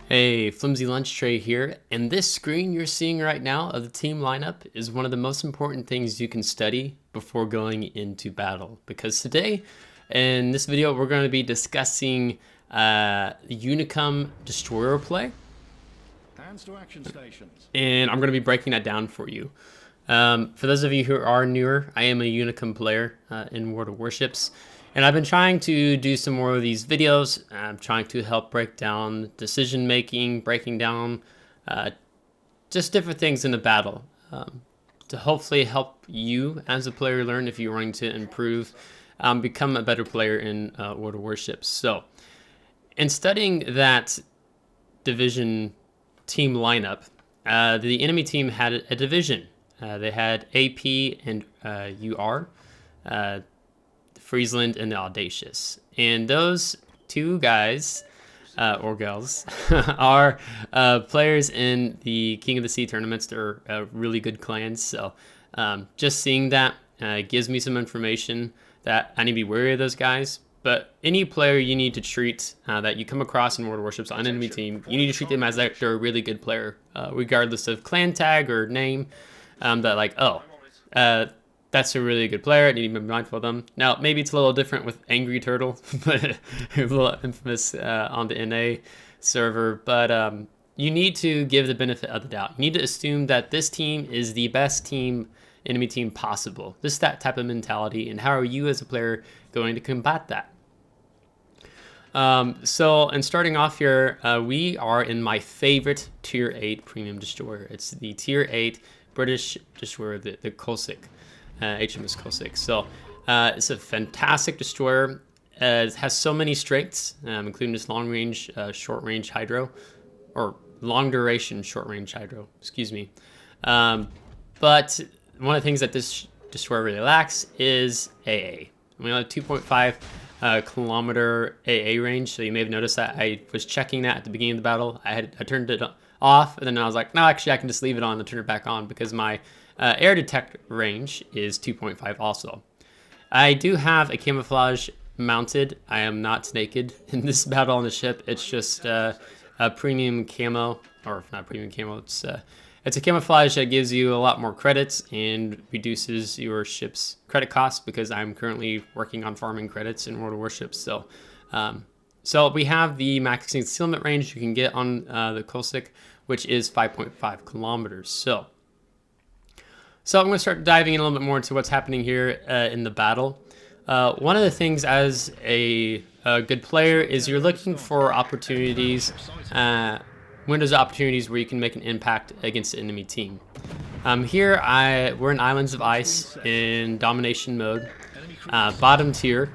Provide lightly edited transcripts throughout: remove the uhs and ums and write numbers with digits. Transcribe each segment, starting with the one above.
Hey, FlimsyLunchTray here, and this screen you're seeing right now of the team lineup is one of the most important things you can study before going into battle. Because today, in this video, we're going to be discussing Unicum destroyer play, Hands to action stations. and I'm going to be breaking that down for you. For those of you who are newer, I am a Unicum player in World of Warships. And I've been trying to do some more of these videos. I'm trying to help break down decision making, breaking down just different things in the battle to hopefully help you as a player learn if you're wanting to improve, become a better player in World of Warships. So, in studying that division team lineup, the enemy team had a division. They had AP and UR. Friesland and the Audacious. And those two guys, or girls, are players in the King of the Sea tournaments. They're really good clans. So just seeing that gives me some information that I need to be wary of those guys. But any player you need to treat that you come across in World of Warships on an enemy team, you need to treat them as like they're a really good player, regardless of clan tag or name. That like, oh, that's a really good player. I need to be mindful of them. Now, maybe it's a little different with Angry Turtle, but a little infamous on the NA server. But you need to give the benefit of the doubt. You need to assume that this team is the best enemy team possible. This is that type of mentality. And how are you as a player going to combat that? So, and starting off here, we are in my favorite Tier 8 premium destroyer. It's the Tier 8 British destroyer, the Cossack. HMS Cossack. So it's a fantastic destroyer. It has so many strengths, including this long range, short range hydro, or long duration short range hydro, excuse me. But one of the things that this destroyer really lacks is AA. We only have 2.5 kilometer AA range, so you may have noticed that I was checking that at the beginning of the battle. I turned it off, and then I was like, no, actually I can just leave it on and turn it back on because my air detect range is 2.5 also. I do have a camouflage mounted. I am not naked in this battle on the ship. It's just a premium camo, or not premium camo. It's a camouflage that gives you a lot more credits and reduces your ship's credit costs because I'm currently working on farming credits in World of Warships. So, so we have the max concealment range you can get on the Cossack, which is 5.5 kilometers. So I'm going to start diving in a little bit more into what's happening here in the battle. One of the things as a good player is you're looking for opportunities, windows of opportunities where you can make an impact against the enemy team. Here we're in Islands of Ice in domination mode, bottom tier.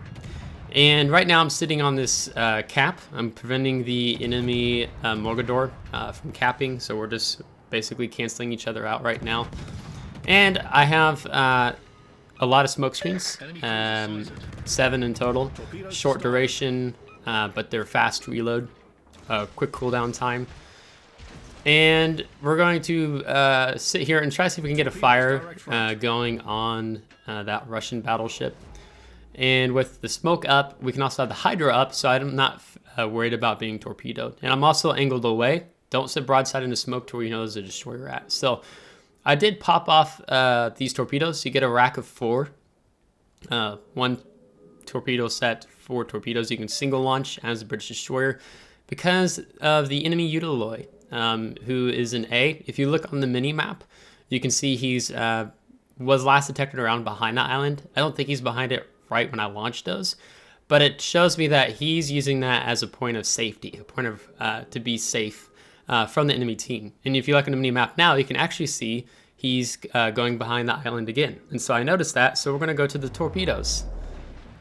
And right now I'm sitting on this cap. I'm preventing the enemy Morgador from capping, so we're just basically canceling each other out right now. And I have a lot of smoke screens, 7 in total, short duration, but they're fast reload, quick cooldown time. And we're going to sit here and try to see if we can get a fire going on that Russian battleship. And with the smoke up, we can also have the Hydra up, so I'm not worried about being torpedoed. And I'm also angled away. Don't sit broadside into smoke to where you know there's a destroyer at. So I did pop off these torpedoes. You get a rack of 4. 1 torpedo set, 4 torpedoes. You can single launch as a British destroyer because of the enemy Utiloi, who is an A. If you look on the mini map, you can see he's was last detected around behind that island. I don't think he's behind it right when I launched those, but it shows me that he's using that as a point of safety, a point of to be safe from the enemy team. And if you look at the mini map now, you can actually see he's going behind the island again. And so I noticed that, so we're going to go to the torpedoes.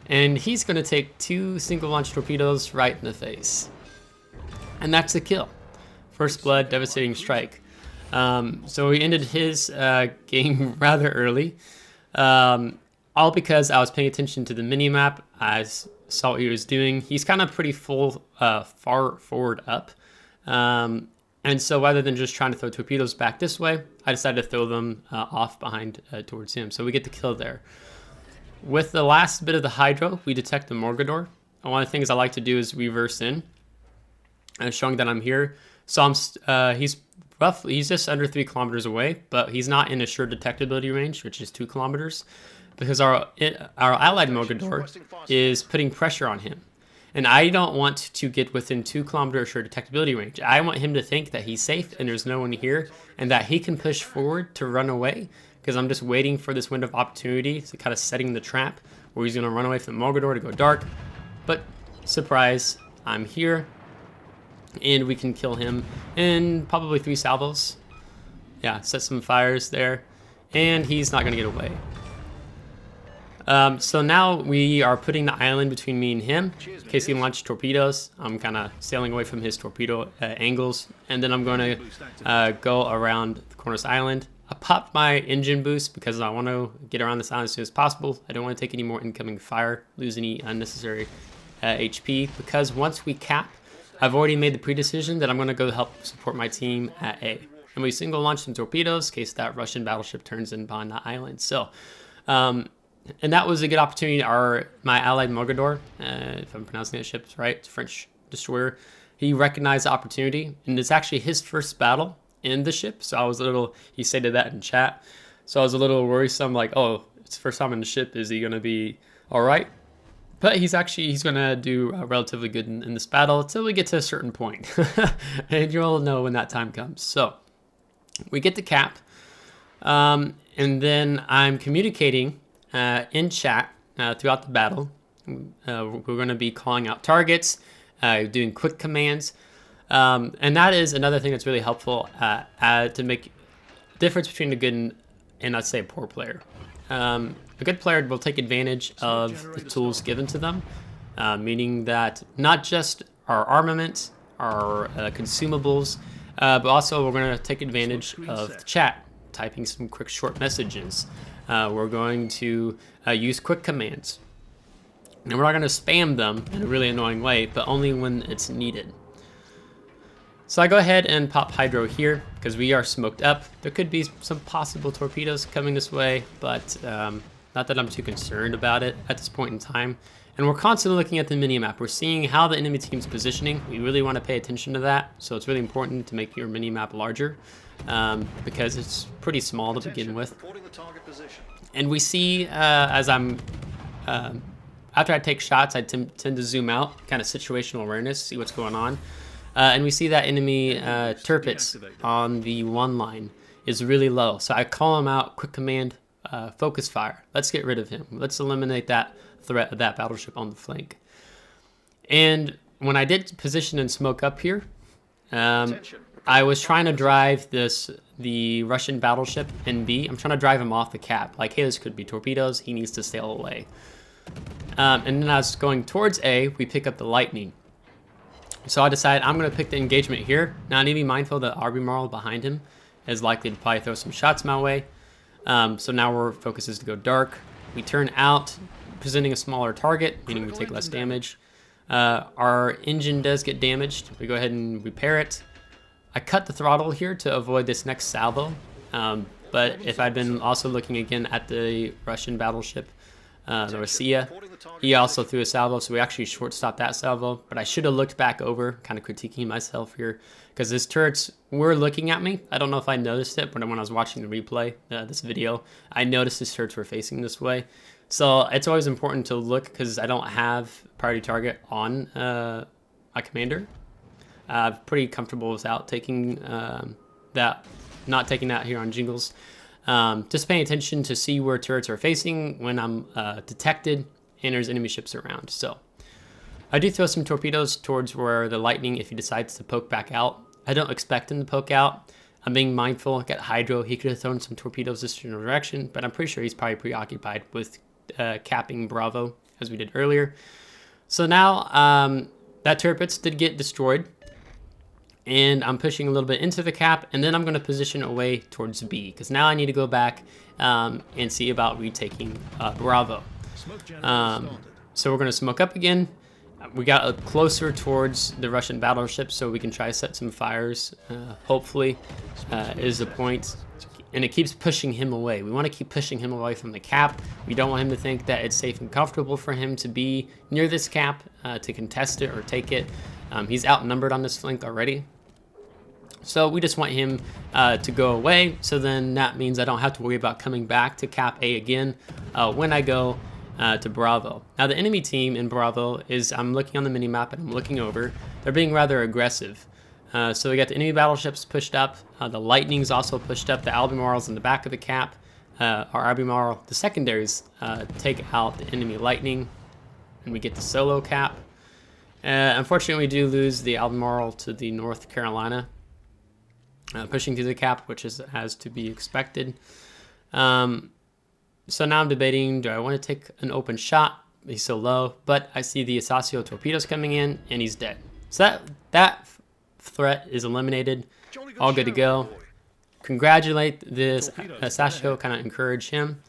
And he's going to take 2 single launch torpedoes right in the face. And that's a kill. First blood, devastating strike. So we ended his game rather early. All because I was paying attention to the mini map. I saw what he was doing. He's kind of pretty far forward up. And so rather than just trying to throw torpedoes back this way, I decided to throw them off behind towards him. So we get the kill there. With the last bit of the Hydro, we detect the Morgador. And one of the things I like to do is reverse in, showing that I'm here. So he's just under 3 kilometers away, but he's not in assured detectability range, which is 2 kilometers, because our allied Mogador is putting pressure on him. And I don't want to get within 2 kilometer assured detectability range. I want him to think that he's safe and there's no one here, and that he can push forward to run away, because I'm just waiting for this window of opportunity to kind of setting the trap where he's going to run away from the Mogador to go dark. But surprise, I'm here, and we can kill him in probably 3 salvos. Yeah, set some fires there, and he's not going to get away. So now we are putting the island between me and him in case he launched torpedoes. I'm kind of sailing away from his torpedo angles, and then I'm going to go around the Cornus Island. I popped my engine boost because I want to get around this island as soon as possible. I don't want to take any more incoming fire, lose any unnecessary HP, because once we cap, I've already made the pre-decision that I'm going to go help support my team at A. And we single launch some torpedoes in case that Russian battleship turns in behind the island. So, and that was a good opportunity. My allied Mogador, if I'm pronouncing that ship right, it's a French destroyer, he recognized the opportunity, and it's actually his first battle in the ship. So I was a little, he stated that in chat. So I was a little worrisome, like, oh, it's the first time in the ship. Is he going to be all right? But he's going to do relatively good in this battle until we get to a certain point. And you'll know when that time comes. So we get the cap. And then I'm communicating in chat throughout the battle. We're going to be calling out targets, doing quick commands. And that is another thing that's really helpful to make difference between a good and I'd say a poor player. A good player will take advantage of the tools given to them, meaning that not just our armament, our consumables, but also we're going to take advantage of the chat, typing some quick short messages. We're going to use quick commands. And we're not going to spam them in a really annoying way, but only when it's needed. So I go ahead and pop hydro here because we are smoked up. There could be some possible torpedoes coming this way, but not that I'm too concerned about it at this point in time. And we're constantly looking at the minimap. We're seeing how the enemy team's positioning. We really want to pay attention to that. So it's really important to make your minimap larger because it's pretty small to begin with. And we see as I'm, after I take shots, I tend to zoom out, kind of situational awareness, see what's going on. And we see that enemy turrets on the 1 line is really low. So I call him out, quick command, focus fire. Let's get rid of him. Let's eliminate that threat of that battleship on the flank. And when I did position and smoke up here, I was trying to drive the Russian battleship in B. I'm trying to drive him off the cap. Like, hey, this could be torpedoes. He needs to sail away. And then as going towards A, we pick up the lightning. So I decided I'm going to pick the engagement here. Now I need to be mindful that Albemarle behind him is likely to probably throw some shots my way. So now our focus is to go dark. We turn out, presenting a smaller target, meaning we take less damage. Our engine does get damaged. We go ahead and repair it. I cut the throttle here to avoid this next salvo. But if I'd been also looking again at the Russian battleship, the Rossiya, he also threw a salvo, so we actually short-stopped that salvo. But I should have looked back over, kind of critiquing myself here, because his turrets were looking at me. I don't know if I noticed it, but when I was watching the replay, this video, I noticed his turrets were facing this way. So it's always important to look, because I don't have priority target on my commander. I'm pretty comfortable without taking that, not taking that here on Jingles. Just paying attention to see where turrets are facing when I'm detected and there's enemy ships around. So I do throw some torpedoes towards where the lightning, if he decides to poke back out. I don't expect him to poke out. I'm being mindful. I got hydro. He could have thrown some torpedoes this general direction, but I'm pretty sure he's probably preoccupied with capping Bravo as we did earlier. So now that turrets did get destroyed. And I'm pushing a little bit into the cap, and then I'm going to position away towards B, because now I need to go back and see about retaking Bravo. So we're going to smoke up again. We got closer towards the Russian battleship, so we can try to set some fires, hopefully, is the point. And it keeps pushing him away. We want to keep pushing him away from the cap. We don't want him to think that it's safe and comfortable for him to be near this cap to contest it or take it. He's outnumbered on this flank already. So we just want him to go away. So then that means I don't have to worry about coming back to cap A again when I go to Bravo. Now the enemy team in Bravo is, I'm looking on the minimap and I'm looking over, they're being rather aggressive. So we got the enemy battleships pushed up, the Lightning's also pushed up, the Albemarle's in the back of the cap. Our Albemarle, the secondaries, take out the enemy Lightning, and we get the solo cap. Unfortunately, we do lose the Albemarle to the North Carolina, pushing through the cap, which is as to be expected. So now I'm debating, do I want to take an open shot? He's so low, but I see the Asasio torpedoes coming in, and he's dead. So that threat is eliminated. All good to go. Congratulate this Asasio, kind of encourage him.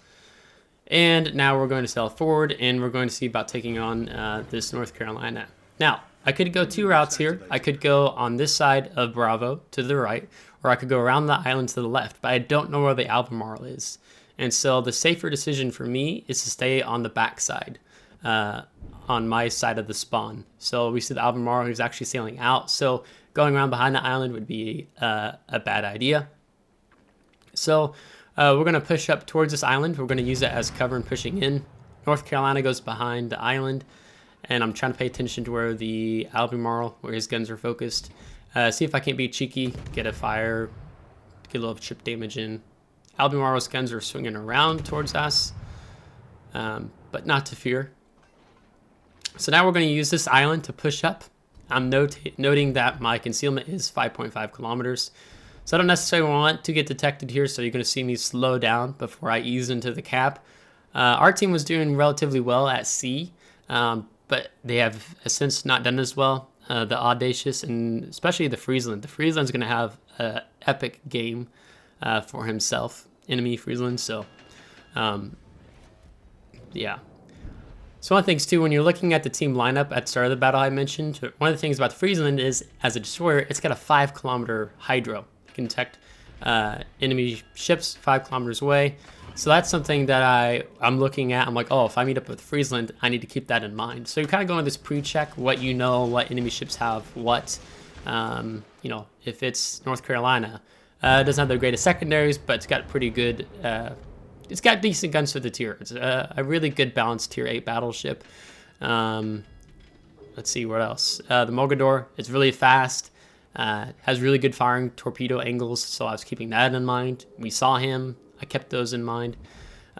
And now we're going to sail forward, and we're going to see about taking on this North Carolina. Now, I could go two routes here. I could go on this side of Bravo to the right, or I could go around the island to the left, but I don't know where the Albemarle is. And so the safer decision for me is to stay on the back side, on my side of the spawn. So we see the Albemarle who's actually sailing out. So going around behind the island would be a bad idea. So we're going to push up towards this island. We're going to use it as cover and pushing in. North Carolina goes behind the island. And I'm trying to pay attention to where the Albemarle, where his guns are focused. See if I can't be cheeky, get a fire, get a little chip damage in. Albemarle's guns are swinging around towards us, but not to fear. So now we're going to use this island to push up. I'm noting that my concealment is 5.5 kilometers. So I don't necessarily want to get detected here, so you're going to see me slow down before I ease into the cap. Our team was doing relatively well at sea, but they have since not done as well. The Audacious and especially the Friesland. The Friesland's going to have an epic game for himself, enemy Friesland. So, yeah. So one of the things too, when you're looking at the team lineup at the start of the battle I mentioned, one of the things about the Friesland is, as a destroyer, it's got a 5-kilometer hydro. You can detect enemy ships 5 kilometers away. So that's something that I'm looking at. I'm like, oh, if I meet up with Friesland, I need to keep that in mind. So you kind of go into this pre-check, what you know, what enemy ships have, what, you know, if it's North Carolina, it doesn't have the greatest secondaries, but it's got pretty good, it's got decent guns for the tier. It's a really good balanced tier 8 battleship. Let's see what else. The Mogador, it's really fast, has really good firing torpedo angles, so I was keeping that in mind. We saw him. I kept those in mind,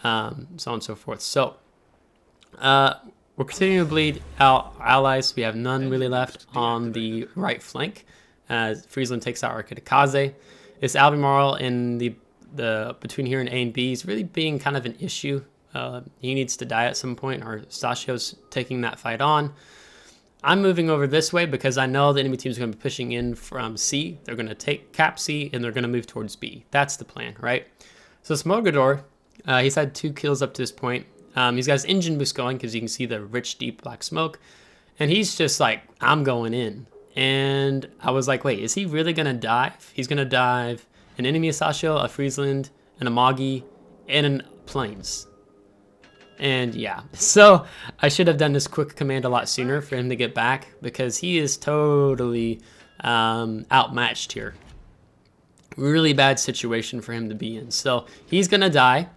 so on and so forth. So we're continuing to bleed out allies. We have none really left on the right flank. Friesland takes out our Kaze. This Albemarle in the between here and A and B is really being kind of an issue. He needs to die at some point. Our Sashio's taking that fight on. I'm moving over this way because I know the enemy team is going to be pushing in from C. They're going to take cap C and they're going to move towards B. That's the plan, right? So Smogador, he's had 2 kills up to this point. He's got his engine boost going because you can see the rich, deep black smoke. And he's just like, I'm going in. And I was like, wait, is he really going to dive? He's going to dive an enemy Asasio, a Friesland, an Amagi, and a Plains. And yeah, so I should have done this quick command a lot sooner for him to get back because he is totally outmatched here. Really bad situation for him to be in. So he's gonna die,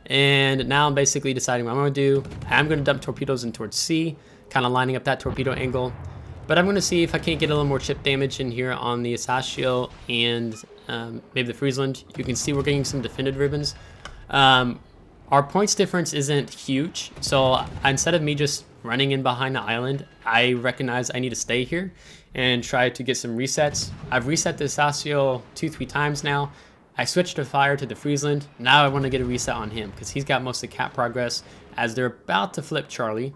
and now I'm basically deciding what I'm gonna do. I'm gonna dump torpedoes in towards C, kind of lining up that torpedo angle. But I'm gonna see if I can't get a little more chip damage in here on the Asasio and maybe the Friesland. You can see we're getting some defended ribbons. Our points difference isn't huge, so instead of me just running in behind the island, I recognize I need to stay here and try to get some resets. I've reset the Asasio 2-3 times now. I switched to fire to the Friesland. Now I want to get a reset on him because he's got most of the cap progress as they're about to flip Charlie.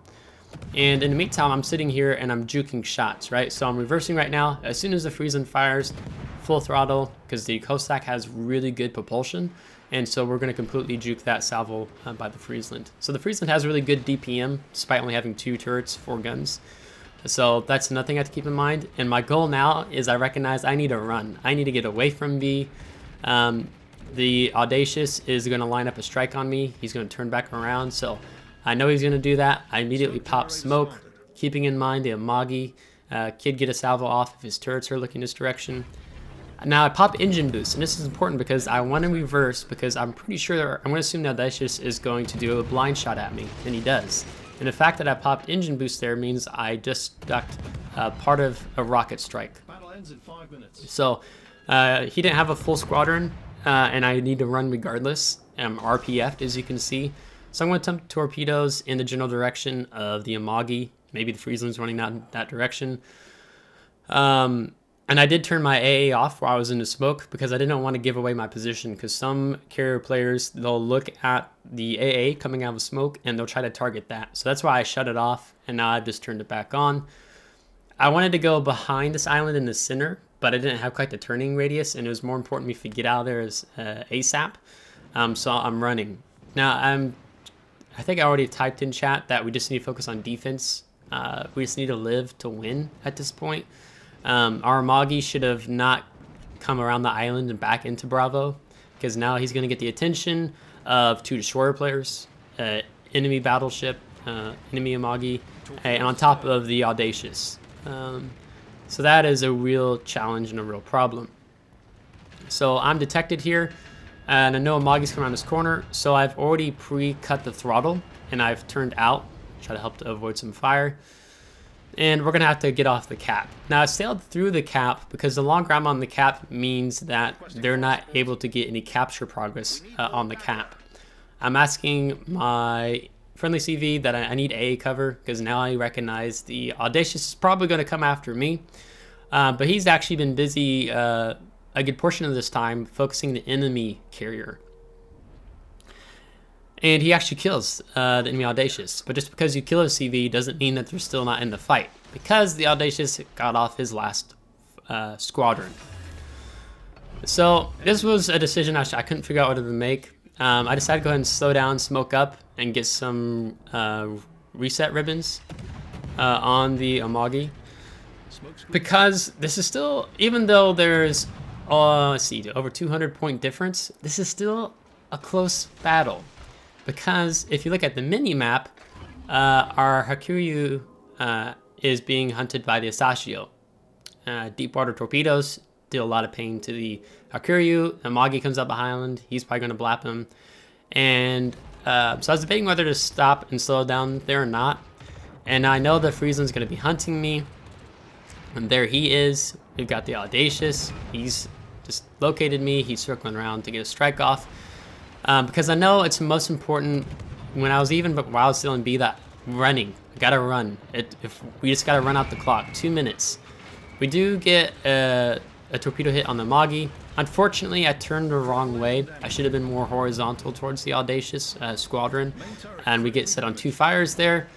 And in the meantime, I'm sitting here and I'm juking shots, right? So I'm reversing right now. As soon as the Friesland fires, full throttle, because the Cossack has really good propulsion. And so we're going to completely juke that salvo by the Friesland. So the Friesland has really good DPM, despite only having 2 turrets, 4 guns. So that's another thing I have to keep in mind. And my goal now is I recognize I need to run. I need to get away from B. The Audacious is going to line up a strike on me. He's going to turn back around. So I know he's going to do that. I immediately pop smoke, keeping in mind the Amagi. Kid get a salvo off if his turrets are looking this direction. Now I pop engine boost, and this is important because I want to reverse, because I'm pretty sure, I'm going to assume that Audacious is going to do a blind shot at me, and he does. And the fact that I popped engine boost there means I just ducked part of a rocket strike. Battle ends in 5 minutes. So he didn't have a full squadron, and I need to run regardless. I'm RPF'd, as you can see. So I'm going to attempt torpedoes in the general direction of the Amagi. Maybe the Friesland's running that direction. And I did turn my AA off while I was in the smoke because I didn't want to give away my position, because some carrier players, they'll look at the AA coming out of smoke and they'll try to target that. So that's why I shut it off, and now I've just turned it back on. I wanted to go behind this island in the center, but I didn't have quite the turning radius, and it was more important for me to get out of there as ASAP. So I'm running. Now, I think I already typed in chat that we just need to focus on defense. We just need to live to win at this point. Our Amagi should have not come around the island and back into Bravo, because now he's going to get the attention of 2 destroyer players, enemy battleship, enemy Amagi, and on top of the Audacious. So that is a real challenge and a real problem. So I'm detected here, and I know Amagi's coming around this corner, so I've already pre-cut the throttle, and I've turned out, try to help to avoid some fire. And we're going to have to get off the cap. Now, I sailed through the cap because the longer I'm on the cap means that they're not able to get any capture progress on the cap. I'm asking my friendly CV that I need AA cover, because now I recognize the Audacious is probably going to come after me. But he's actually been busy a good portion of this time focusing the enemy carrier. And he actually kills the enemy Audacious. But just because you kill a CV doesn't mean that they're still not in the fight, because the Audacious got off his last squadron. So this was a decision I couldn't figure out what to make. I decided to go ahead and slow down, smoke up, and get some reset ribbons on the Amagi. Because this is still, even though there's, let's see, over 200 point difference, this is still a close battle. Because if you look at the mini-map, our Hakuryu is being hunted by the Asashio. Deep water torpedoes deal a lot of pain to the Hakuryu. Amagi comes up behind, he's probably going to blap him. And so I was debating whether to stop and slow down there or not. And I know the Friesland's going to be hunting me. And there he is. We've got the Audacious. He's just located me. He's circling around to get a strike off. Because I know it's most important when I was even, but while I was still in B, that running. I gotta run. If we just gotta run out the clock. 2 minutes. We do get a torpedo hit on the Amagi. Unfortunately, I turned the wrong way. I should have been more horizontal towards the Audacious squadron. And we get set on 2 fires there.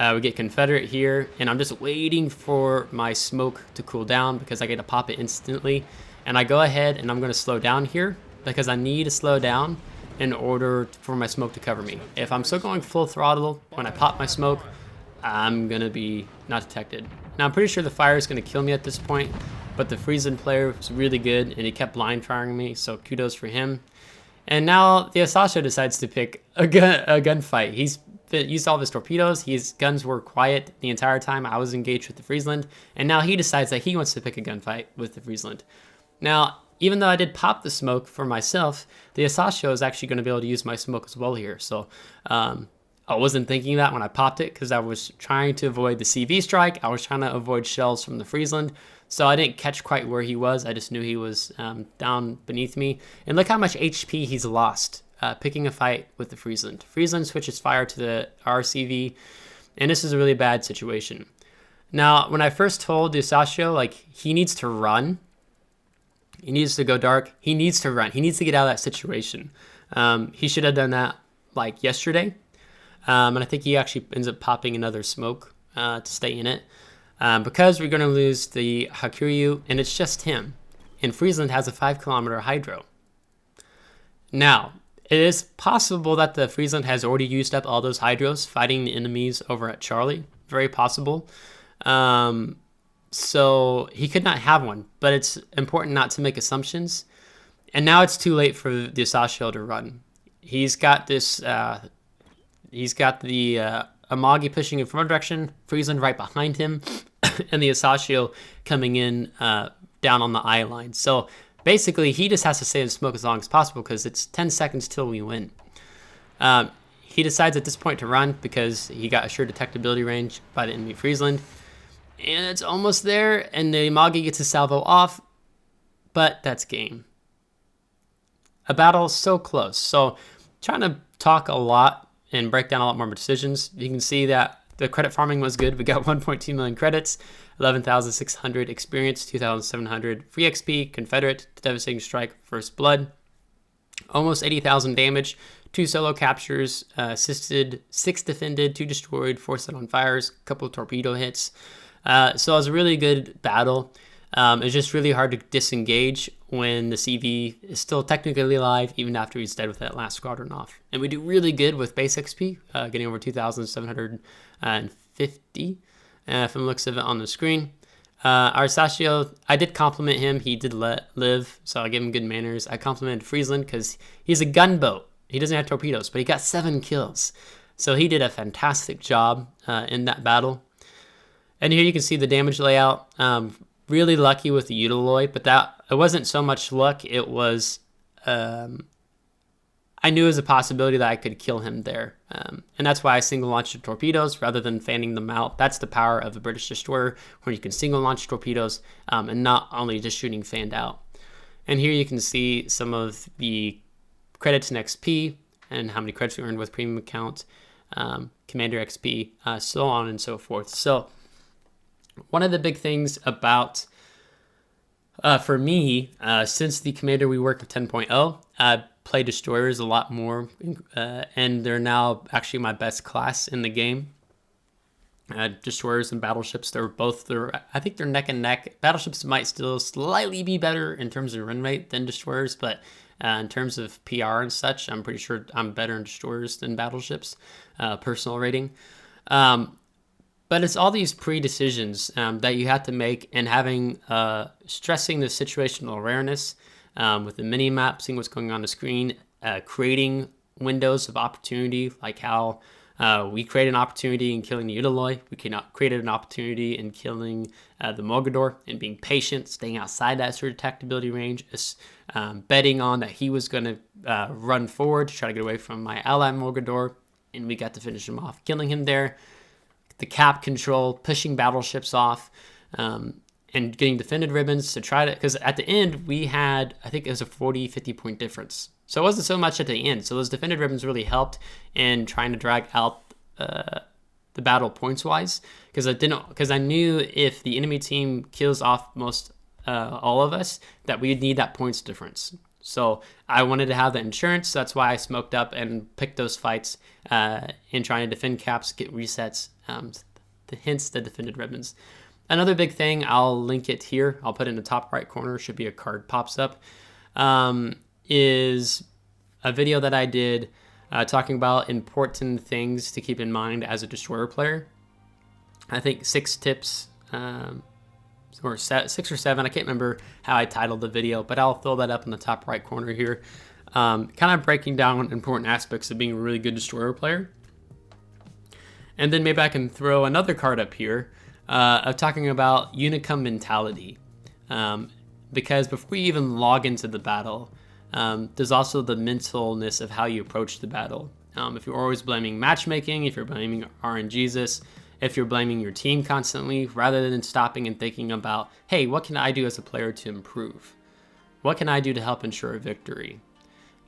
We get Confederate here. And I'm just waiting for my smoke to cool down, because I get to pop it instantly. And I go ahead and I'm going to slow down here, because I need to slow down in order for my smoke to cover me. If I'm still going full throttle when I pop my smoke, I'm going to be not detected. Now, I'm pretty sure the fire is going to kill me at this point, but the Friesland player was really good, and he kept blind firing me, so kudos for him. And now the Asashio decides to pick a gunfight. He's used all of his torpedoes. His guns were quiet the entire time I was engaged with the Friesland, and now he decides that he wants to pick a gunfight with the Friesland. Now, even though I did pop the smoke for myself, the Asashio is actually going to be able to use my smoke as well here. So I wasn't thinking that when I popped it, because I was trying to avoid the CV strike. I was trying to avoid shells from the Friesland. So I didn't catch quite where he was. I just knew he was down beneath me. And look how much HP he's lost picking a fight with the Friesland. Friesland switches fire to the RCV, and this is a really bad situation. Now, when I first told the Asashio, like, he needs to run, he needs to go dark, he needs to run, he needs to get out of that situation. He should have done that like yesterday. And I think he actually ends up popping another smoke to stay in it. Because we're going to lose the Hakuryu, and it's just him. And Friesland has a 5-kilometer hydro. Now, it is possible that the Friesland has already used up all those hydros fighting the enemies over at Charlie. Very possible. So he could not have one, but it's important not to make assumptions. And now it's too late for the Asashio to run. He's got this, he's got the Amagi pushing in from one direction, Friesland right behind him, and the Asashio coming in down down on the eye line. So basically, he just has to stay in smoke as long as possible because it's 10 seconds till we win. He decides at this point to run because he got assured detectability range by the enemy Friesland. And it's almost there, and the Magi gets his salvo off, but that's game. A battle so close. So trying to talk a lot and break down a lot more decisions. You can see that the credit farming was good. We got 1.2 million credits, 11,600 experience, 2,700 free XP, Confederate, Devastating Strike, First Blood, almost 80,000 damage, 2 solo captures, assisted, 6 defended, 2 destroyed, 4 set on fires, a couple of torpedo hits. So it was a really good battle. It's just really hard to disengage when the CV is still technically alive, even after he's dead with that last squadron off. And we do really good with base XP, getting over 2,750 from the looks of it on the screen. Our Sashio, I did compliment him. He did live, so I gave him good manners. I complimented Friesland because he's a gunboat. He doesn't have torpedoes, but he got 7 kills. So he did a fantastic job in that battle. And here you can see the damage layout. Really lucky with the Utiloy, but it wasn't so much luck. It was, I knew it was a possibility that I could kill him there. And that's why I single launched the torpedoes rather than fanning them out. That's the power of a British destroyer, where you can single launch torpedoes and not only just shooting fanned out. And here you can see some of the credits in XP and how many credits we earned with premium account, commander XP, so on and so forth. So one of the big things about, for me, since the commander we work with 10.0, I play destroyers a lot more, and they're now actually my best class in the game. Destroyers and battleships, I think they're neck and neck. Battleships might still slightly be better in terms of run rate than destroyers, but in terms of PR and such, I'm pretty sure I'm better in destroyers than battleships, personal rating. But it's all these pre-decisions that you have to make, and having stressing the situational awareness with the mini-map, seeing what's going on the screen, creating windows of opportunity, like how we created an opportunity in killing the Utiloy. We created an opportunity in killing the Mogador, and being patient, staying outside that sort of detectability range, betting on that he was going to run forward to try to get away from my ally Mogador, and we got to finish him off, killing him there. The cap control, pushing battleships off, and getting defended ribbons to try to, because at the end we had, I think it was a 40-50 point difference. So it wasn't so much at the end. So those defended ribbons really helped in trying to drag out the battle points wise, because I knew if the enemy team kills off most all of us, that we'd need that points difference. So I wanted to have the insurance. So that's why I smoked up and picked those fights in trying to defend caps, get resets, hence the defended ribbons. Another big thing, I'll link it here. I'll put it in the top right corner. Should be a card pops up. Is a video that I did talking about important things to keep in mind as a destroyer player. I think 6 tips. Or 6 or 7, I can't remember how I titled the video, but I'll throw that up in the top right corner here. Kind of breaking down important aspects of being a really good destroyer player. And then maybe I can throw another card up here of talking about Unicum mentality. Because before you even log into the battle, there's also the mentalness of how you approach the battle. If you're always blaming matchmaking, if you're blaming RNGesus, if you're blaming your team constantly, rather than stopping and thinking about, hey, what can I do as a player to improve? What can I do to help ensure a victory?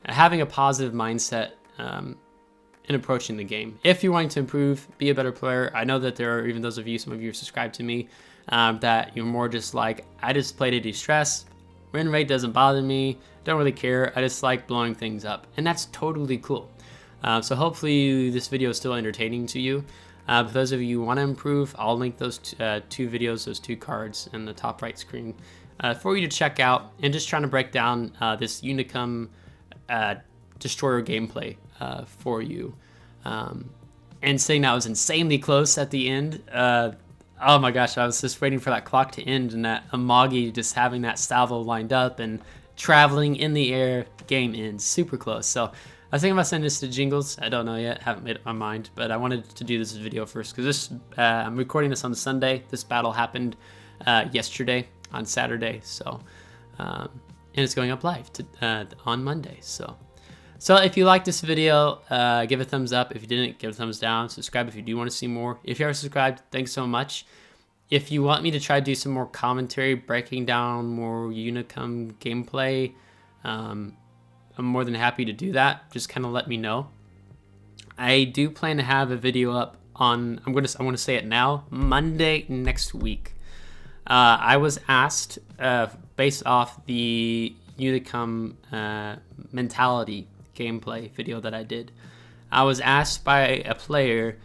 Having a positive mindset in approaching the game. If you're wanting to improve, be a better player. I know that there are even those of you, some of you subscribe to me, that you're more just like, I just play to de-stress. Win rate doesn't bother me. Don't really care. I just like blowing things up. And that's totally cool. So hopefully this video is still entertaining to you. For those of you who want to improve, I'll link those 2 videos, those 2 cards in the top right screen for you to check out, and just trying to break down this Unicum destroyer gameplay for you. And saying that was insanely close at the end. Oh my gosh, I was just waiting for that clock to end and that Amagi just having that salvo lined up and traveling in the air, game ends. Super close. So I was thinking about sending this to Jingles. I don't know yet. Haven't made up my mind. But I wanted to do this video first because I'm recording this on Sunday. This battle happened yesterday. on Saturday. So, and it's going up live on Monday. So if you like this video, give it a thumbs up. If you didn't, give it a thumbs down. Subscribe if you do want to see more. If you are subscribed, thanks so much. If you want me to try to do some more commentary, breaking down more Unicum gameplay, I'm more than happy to do that. Just kind of let me know. I do plan to have a video up on, I want to say it now, Monday next week. I was asked, based off the Unicum mentality gameplay video that I did, I was asked by a player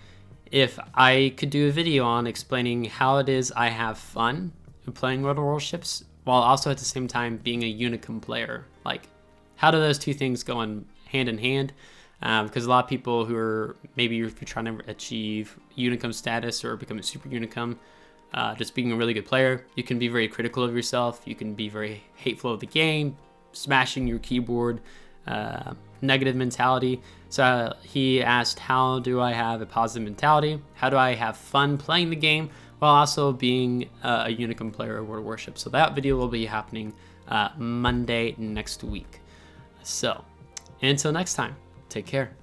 if I could do a video on explaining how it is I have fun playing World of Warships while also at the same time being a Unicum player. Like, how do those two things go hand in hand? Because a lot of people who are, maybe if you're trying to achieve Unicum status or become a super Unicum, just being a really good player, you can be very critical of yourself. You can be very hateful of the game, smashing your keyboard, negative mentality. So he asked, how do I have a positive mentality? How do I have fun playing the game while also being a Unicum player of World of Warships? So that video will be happening Monday next week. So until next time, take care.